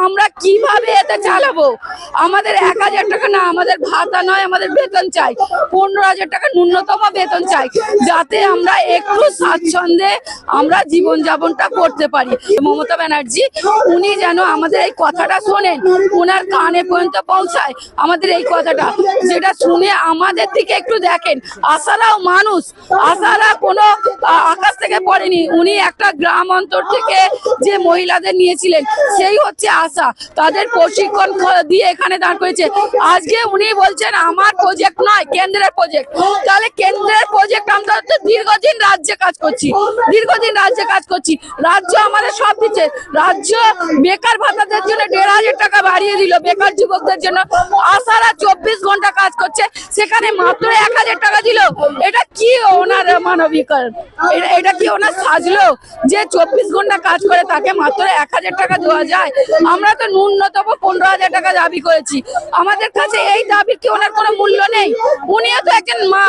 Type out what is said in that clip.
আমরা কিভাবে এতে চালাবো? আমাদের 1000 টাকা না, আমাদের ভাতা নয়, আমাদের বেতন চাই। 15,000 টাকা ন্যূনতম বেতন চাই, যাতে আমরা একটু স্বাচ্ছন্দ্যে আমরা জীবনযাপনটা করতে পারি। মমতা ব্যানার্জি উনি যেন আমাদের এই কথাটা শোনেন, ওনার কানে পর্যন্ত পৌঁছায় আমাদের এই কথাটা, যেটা শুনে আমাদের দিকে একটু দেখেন। আশারাও মানুষ, আশারা কোনো আকাশ থেকে পড়েনি। উনি একটা গ্রাম অঞ্চল থেকে যে মহিলাদের নিয়েছিলেন, সেই হচ্ছে আশা। তাদের প্রশিক্ষণ দিয়ে এখানে দাঁড় করেছে। আজকে উনি বলছেন আমার প্রজেক্ট নয়, কেন্দ্রের প্রজেক্ট। তাহলে কেন্দ্রের প্রজেক্ট, আমরা তো দীর্ঘদিন রাজ্যে কাজ করছি, রাজ্য আমাদের সব দিচ্ছে। রাজ্য বেকার ভাতাদের জন্য 1,500 টাকা বাড়িয়ে দিল বেকার যুবকদের জন্য। আশারা 24 ঘন্টা কাজ করছে, সেখানে মাত্র 1,000 টাকা দিল। এটা কি ওনার মানবিকতা? এটা কি ওনার সাজলো যে 24 ঘন্টা কাজ করে তাকে মাত্র 1,000 টাকা দেওয়া যায়? আমরা তো ন্যূনতম 15,000 টাকা দাবি করেছি। আমাদের কাছে এই দাবির কি ওনার কোনো মূল্য নেই? উনিও তো একজন মা।